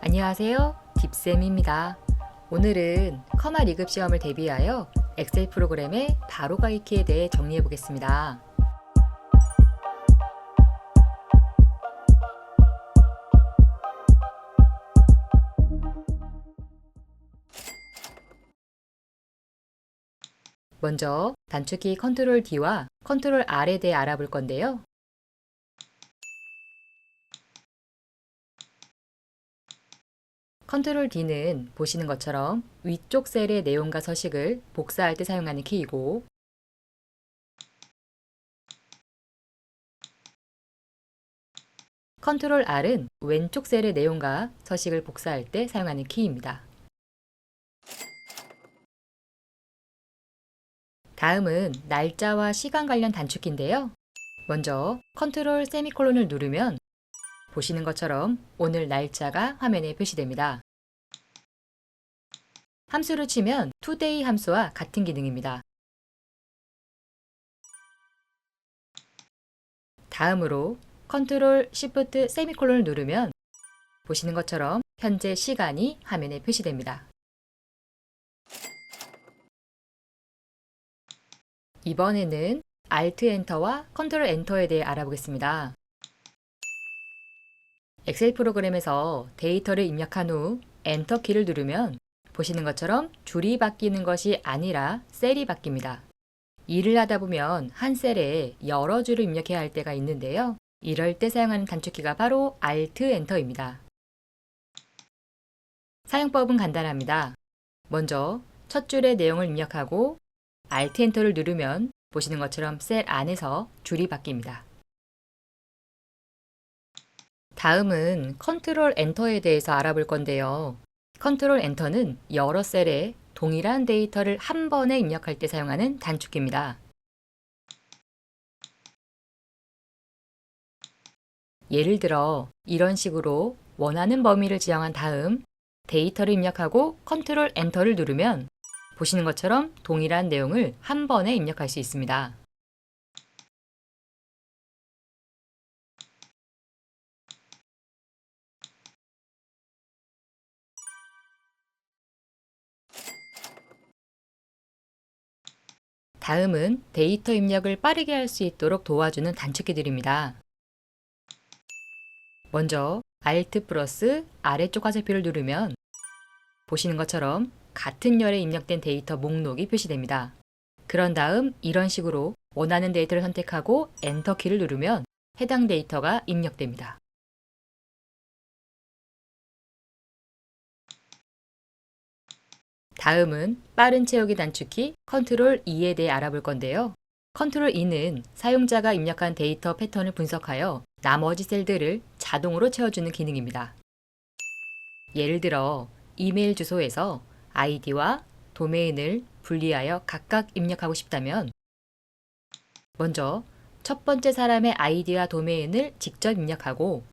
안녕하세요. 딥쌤입니다. 오늘은 커마 2급 시험을 대비하여 엑셀 프로그램의 바로가 익히에 대해 정리해 보겠습니다. 먼저 단축키 컨트롤 D와 컨트롤 R에 대해 알아볼 건데요. 컨트롤 D는 보시는 것처럼 위쪽 셀의 내용과 서식을 복사할 때 사용하는 키이고, 컨트롤 R은 왼쪽 셀의 내용과 서식을 복사할 때 사용하는 키입니다. 다음은 날짜와 시간 관련 단축키인데요. 먼저 컨트롤 세미콜론을 누르면 보시는 것처럼 오늘 날짜가 화면에 표시됩니다. 함수를 치면 today 함수와 같은 기능입니다. 다음으로 컨트롤 시프트 세미콜론을 누르면 보시는 것처럼 현재 시간이 화면에 표시됩니다. 이번에는 Alt 엔터와 컨트롤 엔터에 대해 알아보겠습니다. 엑셀 프로그램에서 데이터를 입력한 후 엔터 키를 누르면 보시는 것처럼 줄이 바뀌는 것이 아니라 셀이 바뀝니다. 일을 하다 보면 한 셀에 여러 줄을 입력해야 할 때가 있는데요. 이럴 때 사용하는 단축키가 바로 Alt 엔터입니다. 사용법은 간단합니다. 먼저 첫 줄의 내용을 입력하고 Alt 엔터를 누르면 보시는 것처럼 셀 안에서 줄이 바뀝니다. 다음은 컨트롤 엔터에 대해서 알아볼 건데요. 컨트롤 엔터는 여러 셀에 동일한 데이터를 한 번에 입력할 때 사용하는 단축키입니다. 예를 들어 이런 식으로 원하는 범위를 지정한 다음 데이터를 입력하고 컨트롤 엔터를 누르면 보시는 것처럼 동일한 내용을 한 번에 입력할 수 있습니다. 다음은 데이터 입력을 빠르게 할 수 있도록 도와주는 단축키들입니다. 먼저 Alt 플러스 아래쪽 화살표를 누르면 보시는 것처럼 같은 열에 입력된 데이터 목록이 표시됩니다. 그런 다음 이런 식으로 원하는 데이터를 선택하고 엔터 키를 누르면 해당 데이터가 입력됩니다. 다음은 빠른 채우기 단축키 컨트롤 E에 대해 알아볼 건데요. 컨트롤 E는 사용자가 입력한 데이터 패턴을 분석하여 나머지 셀들을 자동으로 채워주는 기능입니다. 예를 들어 이메일 주소에서 아이디와 도메인을 분리하여 각각 입력하고 싶다면 먼저 첫 번째 사람의 아이디와 도메인을 직접 입력하고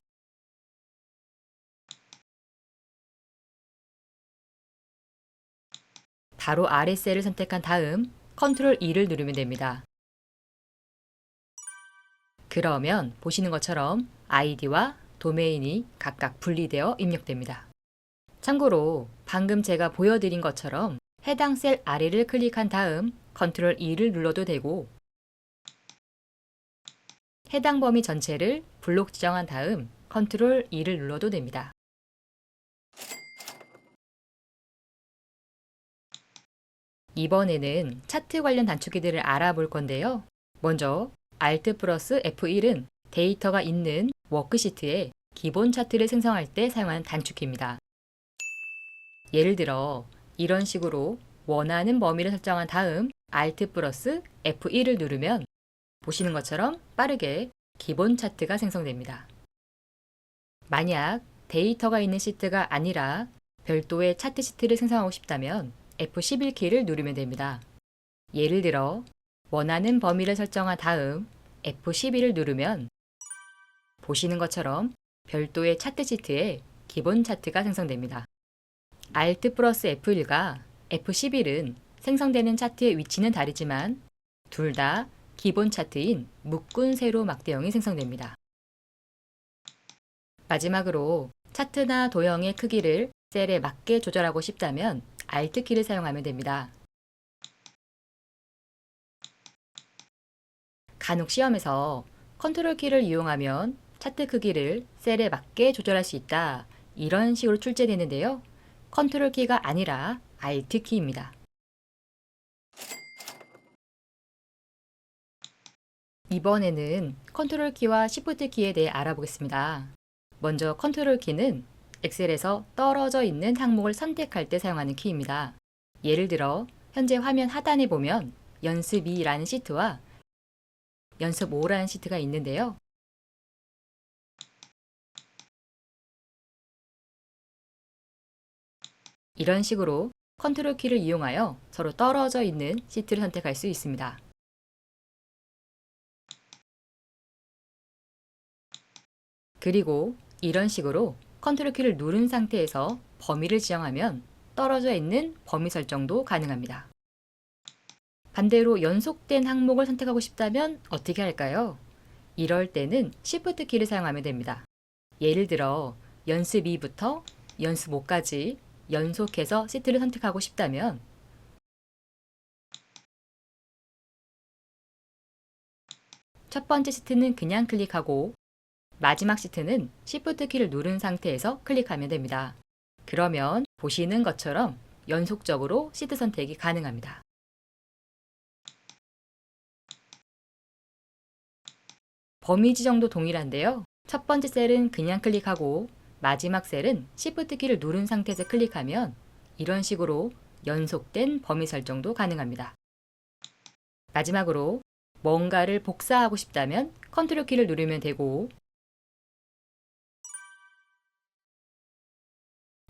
바로 아래 셀을 선택한 다음 컨트롤 E를 누르면 됩니다. 그러면 보시는 것처럼 아이디와 도메인이 각각 분리되어 입력됩니다. 참고로 방금 제가 보여드린 것처럼 해당 셀 아래를 클릭한 다음 컨트롤 E를 눌러도 되고 해당 범위 전체를 블록 지정한 다음 컨트롤 E를 눌러도 됩니다. 이번에는 차트 관련 단축키들을 알아볼 건데요. 먼저 Alt 플러스 F1은 데이터가 있는 워크시트에 기본 차트를 생성할 때 사용하는 단축키입니다. 예를 들어 이런 식으로 원하는 범위를 설정한 다음 Alt 플러스 F1을 누르면 보시는 것처럼 빠르게 기본 차트가 생성됩니다. 만약 데이터가 있는 시트가 아니라 별도의 차트 시트를 생성하고 싶다면 F11키를 누르면 됩니다. 예를 들어 원하는 범위를 설정한 다음 F12를 누르면 보시는 것처럼 별도의 차트 시트에 기본 차트가 생성됩니다. Alt 플러스 F1과 F11은 생성되는 차트의 위치는 다르지만 둘 다 기본 차트인 묶은 세로 막대형이 생성됩니다. 마지막으로 차트나 도형의 크기를 셀에 맞게 조절하고 싶다면 Alt 키를 사용하면 됩니다. 간혹 시험에서 컨트롤 키를 이용하면 차트 크기를 셀에 맞게 조절할 수 있다. 이런 식으로 출제되는데요. 컨트롤 키가 아니라 Alt 키입니다. 이번에는 컨트롤 키와 Shift 키에 대해 알아보겠습니다. 먼저 컨트롤 키는 엑셀에서 떨어져 있는 항목을 선택할 때 사용하는 키입니다. 예를 들어 현재 화면 하단에 보면 연습 2라는 시트와 연습 5라는 시트가 있는데요. 이런 식으로 컨트롤 키를 이용하여 서로 떨어져 있는 시트를 선택할 수 있습니다. 그리고 이런 식으로 컨트롤 키를 누른 상태에서 범위를 지정하면 떨어져 있는 범위 설정도 가능합니다. 반대로 연속된 항목을 선택하고 싶다면 어떻게 할까요? 이럴 때는 Shift 키를 사용하면 됩니다. 예를 들어 연습 2부터 연습 5까지 연속해서 시트를 선택하고 싶다면 첫 번째 시트는 그냥 클릭하고 마지막 시트는 Shift 키를 누른 상태에서 클릭하면 됩니다. 그러면 보시는 것처럼 연속적으로 시트 선택이 가능합니다. 범위 지정도 동일한데요. 첫 번째 셀은 그냥 클릭하고 마지막 셀은 Shift 키를 누른 상태에서 클릭하면 이런 식으로 연속된 범위 설정도 가능합니다. 마지막으로 뭔가를 복사하고 싶다면 컨트롤 키를 누르면 되고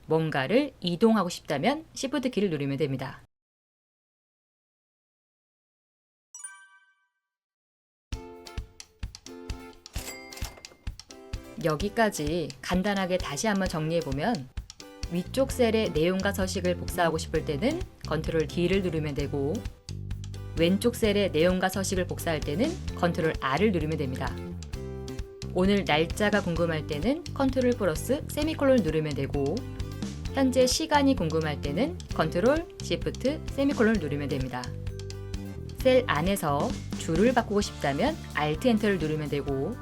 뭔가를 이동하고 싶다면 Shift 키를 누르면 됩니다. 여기까지 간단하게 다시 한번 정리해보면 위쪽 셀의 내용과 서식을 복사하고 싶을 때는 컨트롤 D를 누르면 되고 왼쪽 셀의 내용과 서식을 복사할 때는 컨트롤 R을 누르면 됩니다. 오늘 날짜가 궁금할 때는 컨트롤 플러스 세미콜론 누르면 되고 현재 시간이 궁금할 때는 컨트롤 시프트 세미콜론 누르면 됩니다. 셀 안에서 줄을 바꾸고 싶다면 Alt 엔터를 누르면 되고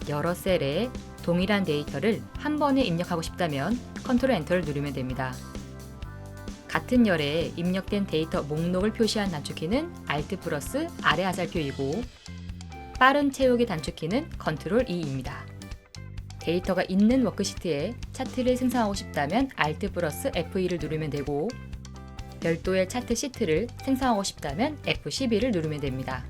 여러 셀에 동일한 데이터를 한 번에 입력하고 싶다면 컨트롤 엔터를 누르면 됩니다. 같은 열에 입력된 데이터 목록을 표시한 단축키는 Alt 플러스 아래 화살표이고 빠른 채우기 단축키는 컨트롤 E입니다. 데이터가 있는 워크시트에 차트를 생성하고 싶다면 Alt 플러스 F2를 누르면 되고 별도의 차트 시트를 생성하고 싶다면 F12를 누르면 됩니다.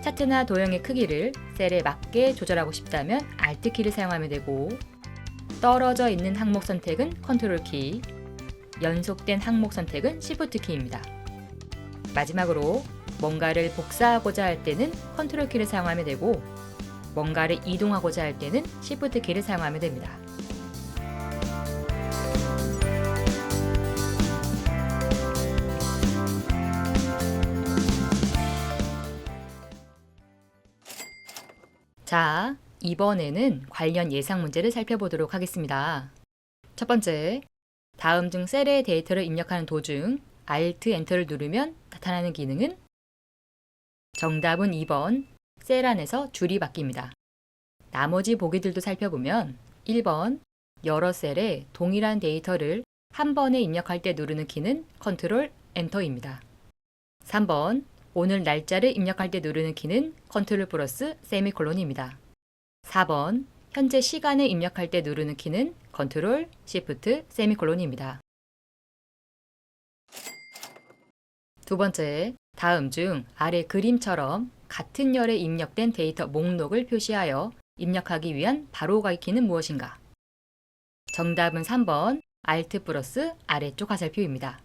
차트나 도형의 크기를 셀에 맞게 조절하고 싶다면 Alt 키를 사용하면 되고 떨어져 있는 항목 선택은 컨트롤 키, 연속된 항목 선택은 Shift 키입니다. 마지막으로 뭔가를 복사하고자 할 때는 컨트롤 키를 사용하면 되고 뭔가를 이동하고자 할 때는 Shift 키를 사용하면 됩니다. 자, 이번에는 관련 예상 문제를 살펴보도록 하겠습니다. 첫 번째, 다음 중 셀의 데이터를 입력하는 도중 Alt 엔터를 누르면 나타나는 기능은? 정답은 2번, 셀 안에서 줄이 바뀝니다. 나머지 보기들도 살펴보면 1번, 여러 셀에 동일한 데이터를 한 번에 입력할 때 누르는 키는 컨트롤 엔터입니다. 3번, 오늘 날짜를 입력할 때 누르는 키는 컨트롤 플러스 세미콜론입니다. 4번, 현재 시간을 입력할 때 누르는 키는 컨트롤 시프트 세미콜론입니다. 두 번째, 다음 중 아래 그림처럼 같은 열에 입력된 데이터 목록을 표시하여 입력하기 위한 바로가기 키는 무엇인가? 정답은 3번, Alt 플러스 아래쪽 화살표입니다.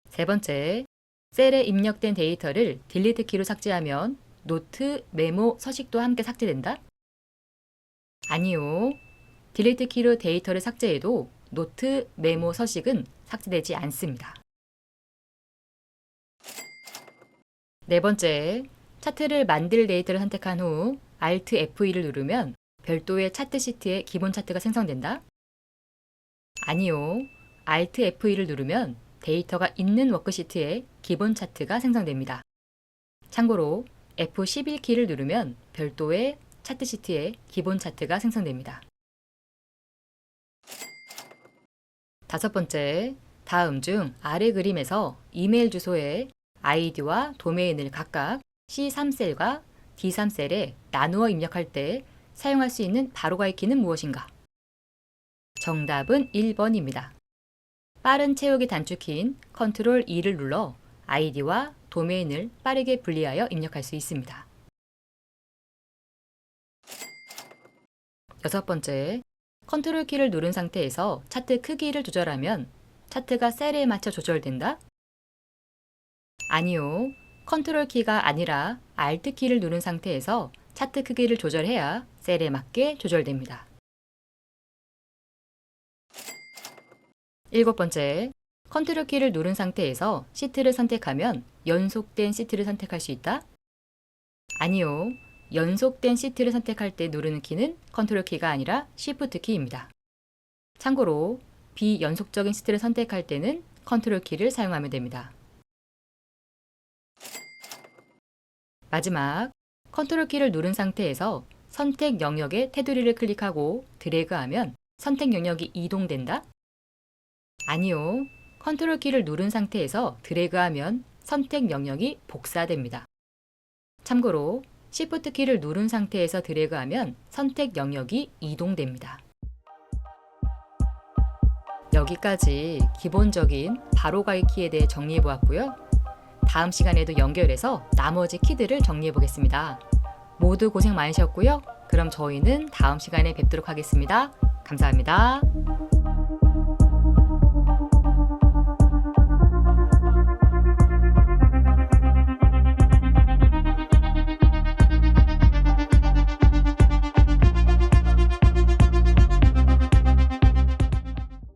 세 번째, 셀에 입력된 데이터를 딜리트 키로 삭제하면 노트, 메모, 서식도 함께 삭제된다? 아니요. 딜리트 키로 데이터를 삭제해도 노트, 메모, 서식은 삭제되지 않습니다. 네 번째, 차트를 만들 데이터를 선택한 후 Alt F2를 누르면 별도의 차트 시트에 기본 차트가 생성된다? 아니요. Alt F2를 누르면 데이터가 있는 워크시트에 기본 차트가 생성됩니다. 참고로 F11키를 누르면 별도의 차트 시트에 기본 차트가 생성됩니다. 다섯 번째, 다음 중 아래 그림에서 이메일 주소에 아이디와 도메인을 각각 C3셀과 D3셀에 나누어 입력할 때 사용할 수 있는 바로가기 키는 무엇인가? 정답은 1번입니다. 빠른 채우기 단축키인 Ctrl E를 눌러 아이디와 도메인을 빠르게 분리하여 입력할 수 있습니다. 여섯 번째, Ctrl 키를 누른 상태에서 차트 크기를 조절하면 차트가 셀에 맞춰 조절된다? 아니요. Ctrl 키가 아니라 Alt 키를 누른 상태에서 차트 크기를 조절해야 셀에 맞게 조절됩니다. 일곱 번째, Ctrl 키를 누른 상태에서 시트를 선택하면 연속된 시트를 선택할 수 있다? 아니요. 연속된 시트를 선택할 때 누르는 키는 Ctrl 키가 아니라 Shift 키입니다. 참고로 비연속적인 시트를 선택할 때는 Ctrl 키를 사용하면 됩니다. 마지막, Ctrl 키를 누른 상태에서 선택 영역의 테두리를 클릭하고 드래그하면 선택 영역이 이동된다? 아니요. Ctrl 키를 누른 상태에서 드래그하면 선택 영역이 복사됩니다. 참고로 Shift 키를 누른 상태에서 드래그하면 선택 영역이 이동됩니다. 여기까지 기본적인 바로가기 키에 대해 정리해 보았고요. 다음 시간에도 연결해서 나머지 키들을 정리해 보겠습니다. 모두 고생 많으셨고요. 그럼 저희는 다음 시간에 뵙도록 하겠습니다. 감사합니다.